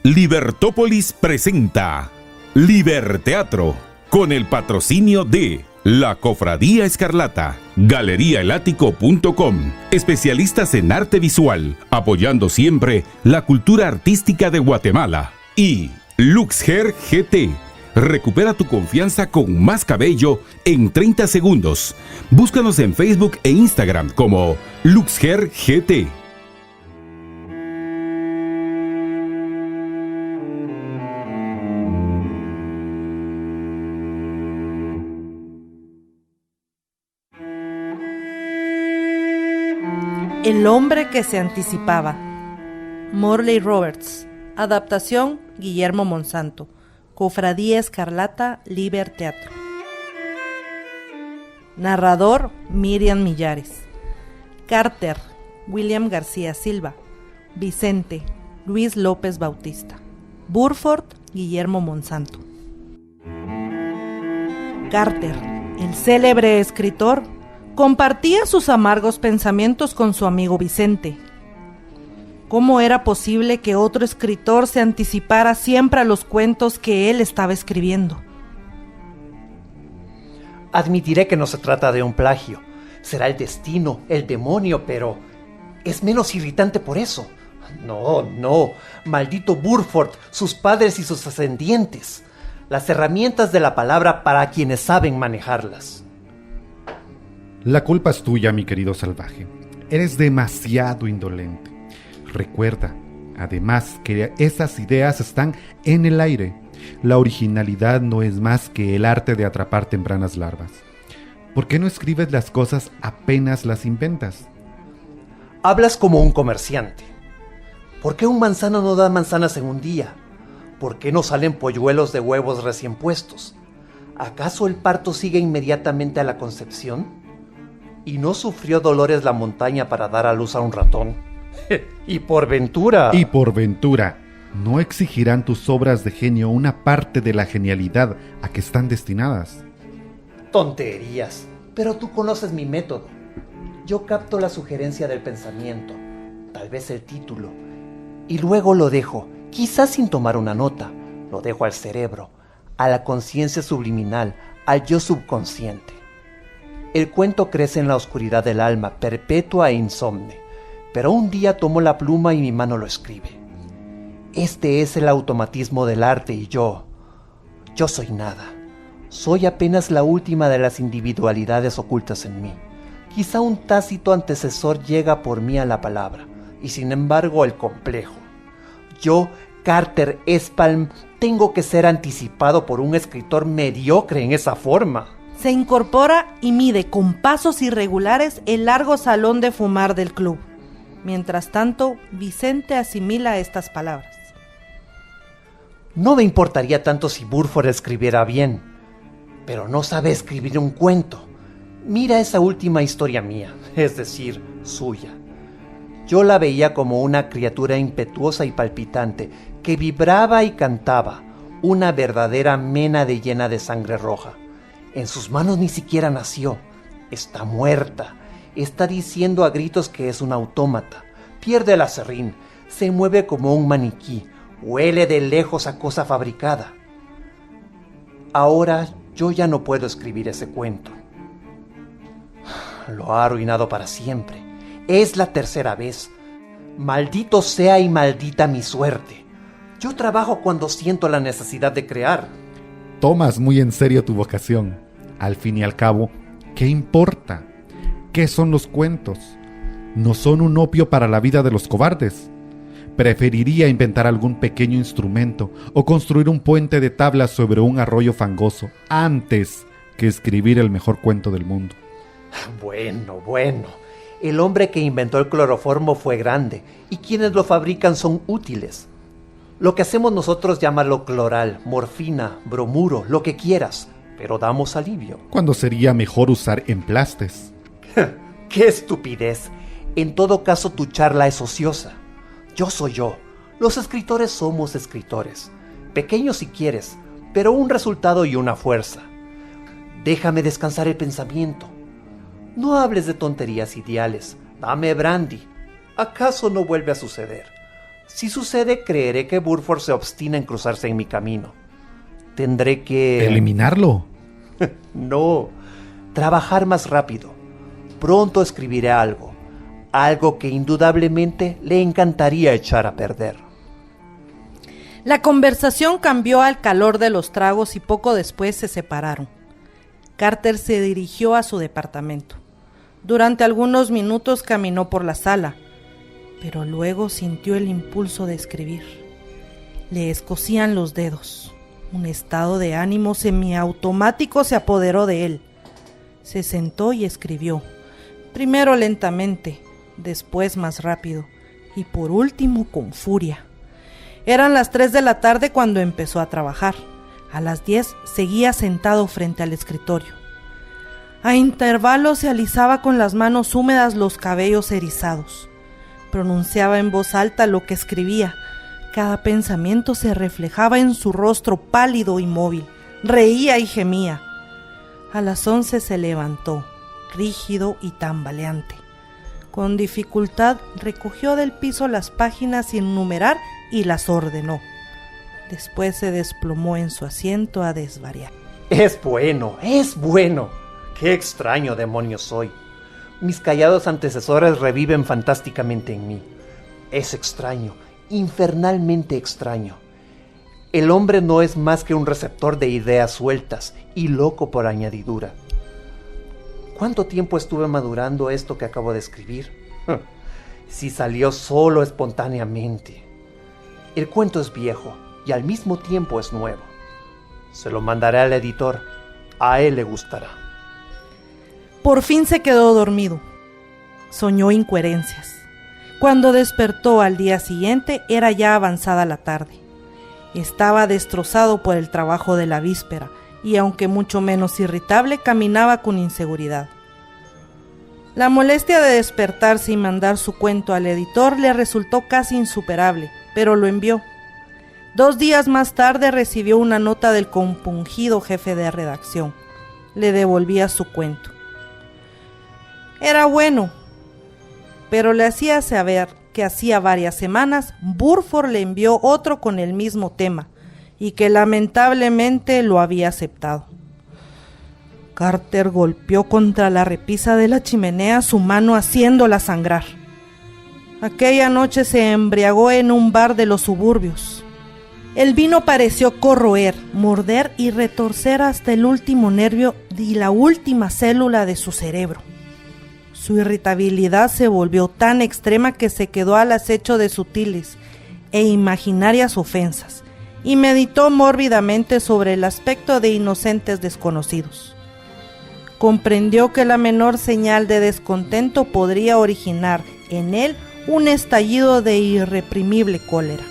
Libertópolis presenta Liberteatro, con el patrocinio de La Cofradía Escarlata, galeriaelático.com, especialistas en arte visual, apoyando siempre la cultura artística de Guatemala. Y Luxhair GT, recupera tu confianza con más cabello en 30 segundos. Búscanos en Facebook e Instagram como Luxhair GT. El hombre que se anticipaba. Morley Roberts. Adaptación Guillermo Monsanto. Cofradía Escarlata, Liberteatro. Narrador Miriam Millares. Carter, William García Silva. Vicente, Luis López Bautista. Burford, Guillermo Monsanto. Carter, el célebre escritor, compartía sus amargos pensamientos con su amigo Vicente. ¿Cómo era posible que otro escritor se anticipara siempre a los cuentos que él estaba escribiendo? Admitiré que no se trata de un plagio. Será el destino, el demonio, pero es menos irritante por eso. No, maldito Burford, sus padres y sus ascendientes. Las herramientas de la palabra para quienes saben manejarlas. La culpa es tuya, mi querido salvaje. Eres demasiado indolente. Recuerda, además, que esas ideas están en el aire. La originalidad no es más que el arte de atrapar tempranas larvas. ¿Por qué no escribes las cosas apenas las inventas? Hablas como un comerciante. ¿Por qué un manzano no da manzanas en un día? ¿Por qué no salen polluelos de huevos recién puestos? ¿Acaso el parto sigue inmediatamente a la concepción? ¿Y no sufrió dolores la montaña para dar a luz a un ratón? Y por ventura, ¿no exigirán tus obras de genio una parte de la genialidad a que están destinadas? Tonterías, pero tú conoces mi método. Yo capto la sugerencia del pensamiento, tal vez el título, y luego lo dejo, quizás sin tomar una nota, lo dejo al cerebro, a la conciencia subliminal, al yo subconsciente. El cuento crece en la oscuridad del alma, perpetua e insomne, pero un día tomo la pluma y mi mano lo escribe. Este es el automatismo del arte y yo soy nada. Soy apenas la última de las individualidades ocultas en mí. Quizá un tácito antecesor llega por mí a la palabra, y sin embargo el complejo. Yo, Carter Espalm, tengo que ser anticipado por un escritor mediocre en esa forma. Se incorpora y mide con pasos irregulares el largo salón de fumar del club. Mientras tanto, Vicente asimila estas palabras. No me importaría tanto si Burford escribiera bien, pero no sabe escribir un cuento. Mira esa última historia mía, es decir, suya. Yo la veía como una criatura impetuosa y palpitante, que vibraba y cantaba, una verdadera ménade llena de sangre roja. En sus manos ni siquiera nació. Está muerta. Está diciendo a gritos que es un autómata. Pierde el aserrín. Se mueve como un maniquí. Huele de lejos a cosa fabricada. Ahora yo ya no puedo escribir ese cuento. Lo ha arruinado para siempre. Es la tercera vez. Maldito sea y maldita mi suerte. Yo trabajo cuando siento la necesidad de crear. Tomas muy en serio tu vocación. Al fin y al cabo, ¿qué importa? ¿Qué son los cuentos? No son un opio para la vida de los cobardes. Preferiría inventar algún pequeño instrumento o construir un puente de tablas sobre un arroyo fangoso antes que escribir el mejor cuento del mundo. Bueno. El hombre que inventó el cloroformo fue grande y quienes lo fabrican son útiles. Lo que hacemos nosotros, llámalo cloral, morfina, bromuro, lo que quieras, pero damos alivio. ¿Cuándo sería mejor usar emplastes? ¡Qué estupidez! En todo caso, tu charla es ociosa. Yo soy yo. Los escritores somos escritores. Pequeños si quieres, pero un resultado y una fuerza. Déjame descansar el pensamiento. No hables de tonterías ideales. Dame brandy. ¿Acaso no vuelve a suceder? Si sucede, creeré que Burford se obstina en cruzarse en mi camino. Tendré que... ¿Eliminarlo? No, trabajar más rápido. Pronto escribiré algo que indudablemente le encantaría echar a perder. La conversación cambió al calor de los tragos y poco después se separaron. Carter se dirigió a su departamento. Durante algunos minutos caminó por la sala, pero luego sintió el impulso de escribir. Le escocían los dedos. Un estado de ánimo semiautomático se apoderó de él. Se sentó y escribió, primero lentamente, después más rápido y por último con furia. Eran las 3 de la tarde cuando empezó a trabajar. A las 10 seguía sentado frente al escritorio. A intervalos se alisaba con las manos húmedas los cabellos erizados. Pronunciaba en voz alta lo que escribía. Cada pensamiento se reflejaba en su rostro pálido y móvil. Reía y gemía. A las 11 se levantó, rígido y tambaleante. Con dificultad recogió del piso las páginas sin numerar y las ordenó. Después se desplomó en su asiento a desvariar. Es bueno, es bueno. Qué extraño demonio soy. Mis callados antecesores reviven fantásticamente en mí. Es extraño, infernalmente extraño. El hombre no es más que un receptor de ideas sueltas y loco por añadidura. ¿Cuánto tiempo estuve madurando esto que acabo de escribir? Si salió solo espontáneamente. El cuento es viejo y al mismo tiempo es nuevo. Se lo mandaré al editor. A él le gustará. Por fin se quedó dormido. Soñó incoherencias. Cuando despertó al día siguiente era ya avanzada la tarde. Estaba destrozado por el trabajo de la víspera y aunque mucho menos irritable, caminaba con inseguridad. La molestia de despertarse y mandar su cuento al editor le resultó casi insuperable, pero lo envió. 2 días más tarde recibió una nota del compungido jefe de redacción. Le devolvía su cuento. Era bueno, pero le hacía saber que hacía varias semanas Burford le envió otro con el mismo tema y que lamentablemente lo había aceptado. Carter golpeó contra la repisa de la chimenea, su mano haciéndola sangrar. Aquella noche se embriagó en un bar de los suburbios. El vino pareció corroer, morder y retorcer hasta el último nervio y la última célula de su cerebro. Su irritabilidad se volvió tan extrema que se quedó al acecho de sutiles e imaginarias ofensas y meditó mórbidamente sobre el aspecto de inocentes desconocidos. Comprendió que la menor señal de descontento podría originar en él un estallido de irreprimible cólera.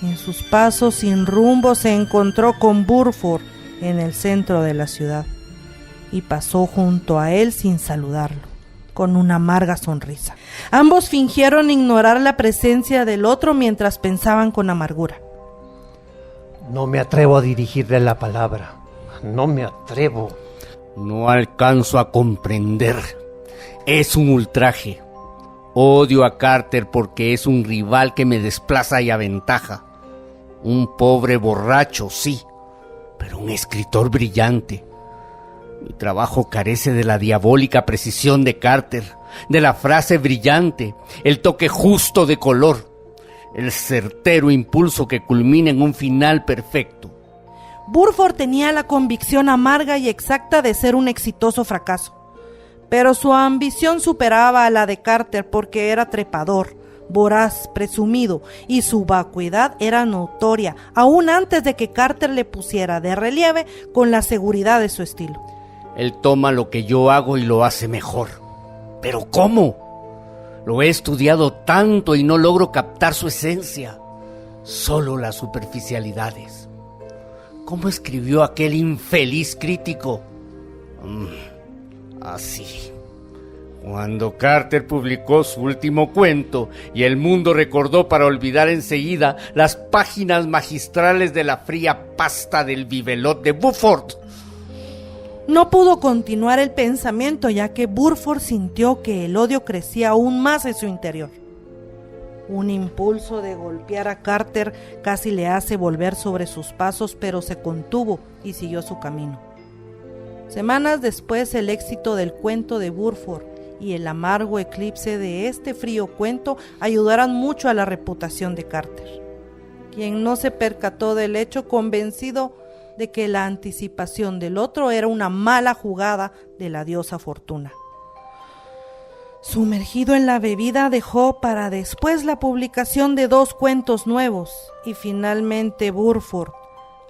En sus pasos sin rumbo se encontró con Burford en el centro de la ciudad y pasó junto a él sin saludarlo, con una amarga sonrisa. Ambos fingieron ignorar la presencia del otro mientras pensaban con amargura. No me atrevo a dirigirle la palabra. No me atrevo. No alcanzo a comprender. Es un ultraje. Odio a Carter porque es un rival que me desplaza y aventaja. Un pobre borracho, sí, pero un escritor brillante. Mi trabajo carece de la diabólica precisión de Carter, de la frase brillante, el toque justo de color, el certero impulso que culmina en un final perfecto. Burford tenía la convicción amarga y exacta de ser un exitoso fracaso, pero su ambición superaba a la de Carter porque era trepador, voraz, presumido, y su vacuidad era notoria, aún antes de que Carter le pusiera de relieve con la seguridad de su estilo. Él toma lo que yo hago y lo hace mejor. ¿Pero cómo? Lo he estudiado tanto y no logro captar su esencia, solo las superficialidades. ¿Cómo escribió aquel infeliz crítico? Así. Cuando Carter publicó su último cuento y el mundo recordó para olvidar enseguida las páginas magistrales de la fría pasta del bibelot de Burford. No pudo continuar el pensamiento ya que Burford sintió que el odio crecía aún más en su interior. Un impulso de golpear a Carter casi le hace volver sobre sus pasos, pero se contuvo y siguió su camino. Semanas después, el éxito del cuento de Burford y el amargo eclipse de este frío cuento ayudaron mucho a la reputación de Carter, quien no se percató del hecho, convencido de que la anticipación del otro era una mala jugada de la diosa Fortuna. Sumergido en la bebida, dejó para después la publicación de 2 cuentos nuevos, y finalmente Burford,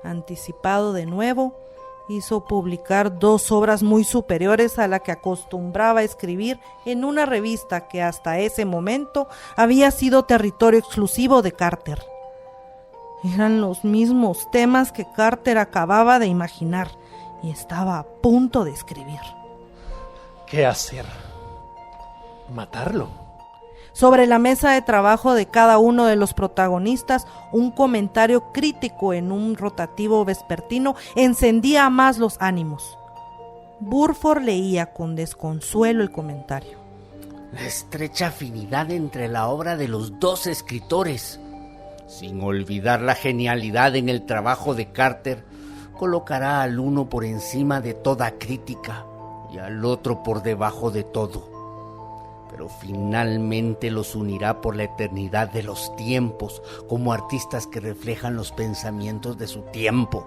anticipado de nuevo, hizo publicar 2 obras muy superiores a la que acostumbraba a escribir en una revista que hasta ese momento había sido territorio exclusivo de Carter. Eran los mismos temas que Carter acababa de imaginar y estaba a punto de escribir. ¿Qué hacer? ¿Matarlo? Sobre la mesa de trabajo de cada uno de los protagonistas, un comentario crítico en un rotativo vespertino encendía más los ánimos. Burford leía con desconsuelo el comentario. La estrecha afinidad entre la obra de los 2 escritores, sin olvidar la genialidad en el trabajo de Carter, colocará al uno por encima de toda crítica y al otro por debajo de todo. Pero finalmente los unirá por la eternidad de los tiempos, como artistas que reflejan los pensamientos de su tiempo.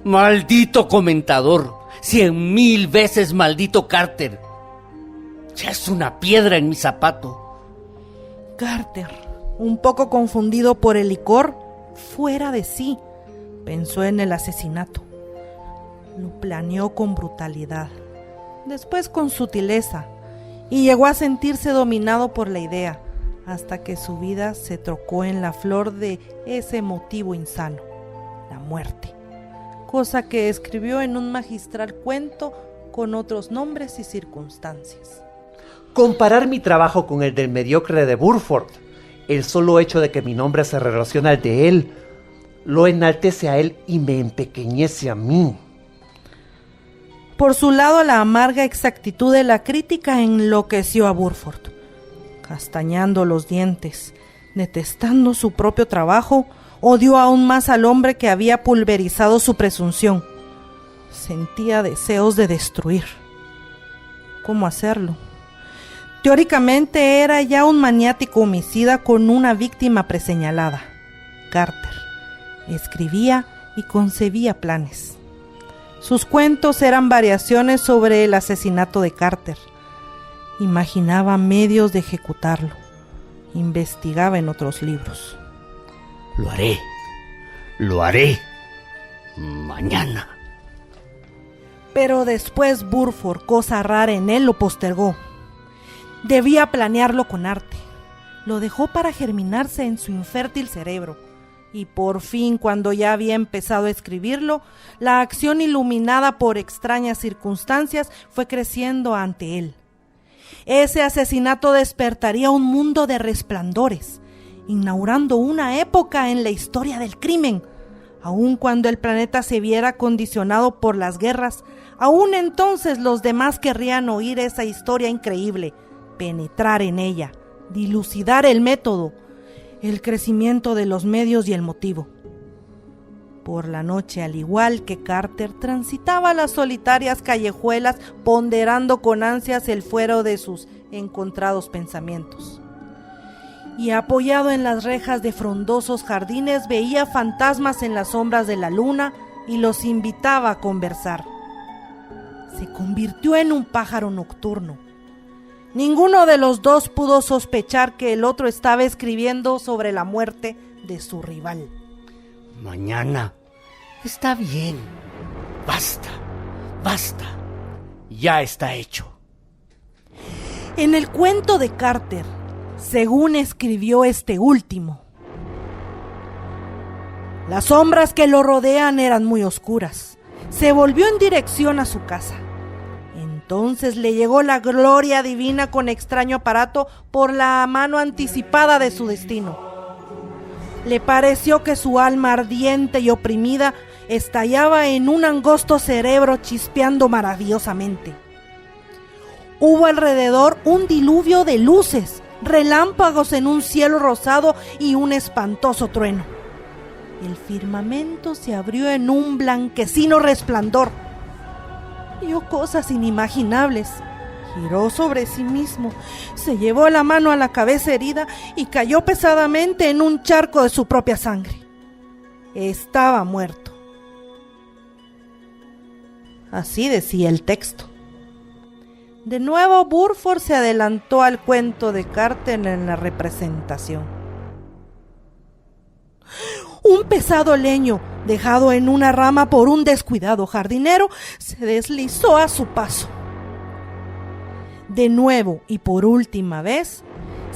¡Maldito comentador! 100,000 veces maldito Carter. Ya es una piedra en mi zapato. Carter, un poco confundido por el licor, fuera de sí, pensó en el asesinato. Lo planeó con brutalidad, después con sutileza, y llegó a sentirse dominado por la idea, hasta que su vida se trocó en la flor de ese motivo insano, la muerte, cosa que escribió en un magistral cuento con otros nombres y circunstancias. Comparar mi trabajo con el del mediocre de Burford, el solo hecho de que mi nombre se relaciona al de él, lo enaltece a él y me empequeñece a mí. Por su lado, la amarga exactitud de la crítica enloqueció a Burford. Castañando los dientes, detestando su propio trabajo, odió aún más al hombre que había pulverizado su presunción. Sentía deseos de destruir. ¿Cómo hacerlo? Teóricamente era ya un maniático homicida con una víctima preseñalada, Carter. Escribía y concebía planes. Sus cuentos eran variaciones sobre el asesinato de Carter. Imaginaba medios de ejecutarlo. Investigaba en otros libros. Lo haré. Mañana. Pero después Burford, cosa rara en él, lo postergó. Debía planearlo con arte. Lo dejó para germinarse en su infértil cerebro. Y por fin, cuando ya había empezado a escribirlo, la acción iluminada por extrañas circunstancias fue creciendo ante él. Ese asesinato despertaría un mundo de resplandores, inaugurando una época en la historia del crimen. Aun cuando el planeta se viera condicionado por las guerras, aún entonces los demás querrían oír esa historia increíble, penetrar en ella, dilucidar el método, el crecimiento de los medios y el motivo. Por la noche, al igual que Carter, transitaba las solitarias callejuelas, ponderando con ansias el fuero de sus encontrados pensamientos. Y apoyado en las rejas de frondosos jardines, veía fantasmas en las sombras de la luna y los invitaba a conversar. Se convirtió en un pájaro nocturno. Ninguno de los dos pudo sospechar que el otro estaba escribiendo sobre la muerte de su rival. Mañana. Está bien. Basta. Ya está hecho. En el cuento de Carter, según escribió este último, las sombras que lo rodean eran muy oscuras. Se volvió en dirección a su casa. Entonces le llegó la gloria divina con extraño aparato por la mano anticipada de su destino. Le pareció que su alma ardiente y oprimida estallaba en un angosto cerebro chispeando maravillosamente. Hubo alrededor un diluvio de luces, relámpagos en un cielo rosado y un espantoso trueno. El firmamento se abrió en un blanquecino resplandor. Vio cosas inimaginables. Giró sobre sí mismo, se llevó la mano a la cabeza herida y cayó pesadamente en un charco de su propia sangre. Estaba muerto. Así decía el texto. De nuevo, Burford se adelantó al cuento de Carter en la representación. Un pesado leño, dejado en una rama por un descuidado jardinero, se deslizó a su paso. De nuevo y por última vez,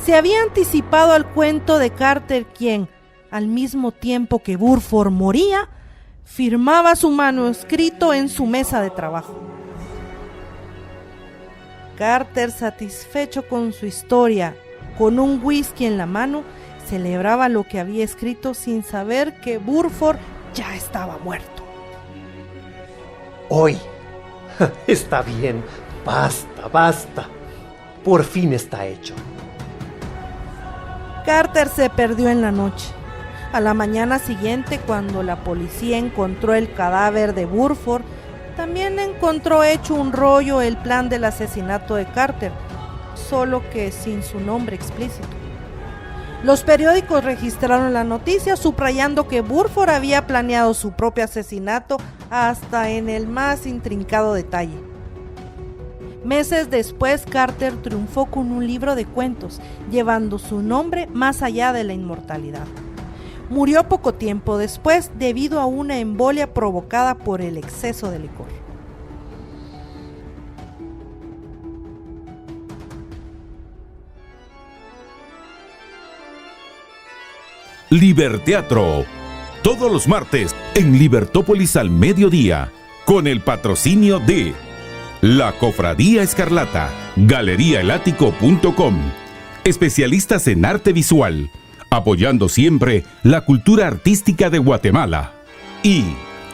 se había anticipado al cuento de Carter, quien, al mismo tiempo que Burford moría, firmaba su manuscrito en su mesa de trabajo. Carter, satisfecho con su historia, con un whisky en la mano, celebraba lo que había escrito sin saber que Burford ya estaba muerto. Hoy. Está bien. Basta, basta. Por fin está hecho. Carter se perdió en la noche. A la mañana siguiente, cuando la policía encontró el cadáver de Burford, también encontró hecho un rollo el plan del asesinato de Carter, solo que sin su nombre explícito. Los periódicos registraron la noticia subrayando que Burford había planeado su propio asesinato hasta en el más intrincado detalle. Meses después, Carter triunfó con un libro de cuentos, llevando su nombre más allá de la inmortalidad. Murió poco tiempo después debido a una embolia provocada por el exceso de licor. Liberteatro, todos los martes en Libertópolis al mediodía, con el patrocinio de La Cofradía Escarlata, galeriaelático.com, especialistas en arte visual, apoyando siempre la cultura artística de Guatemala. Y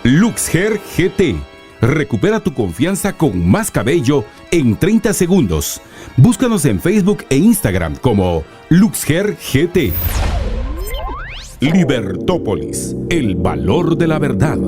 Luxhair GT, recupera tu confianza con más cabello en 30 segundos. Búscanos en Facebook e Instagram como Luxhair GT. Libertópolis, el valor de la verdad.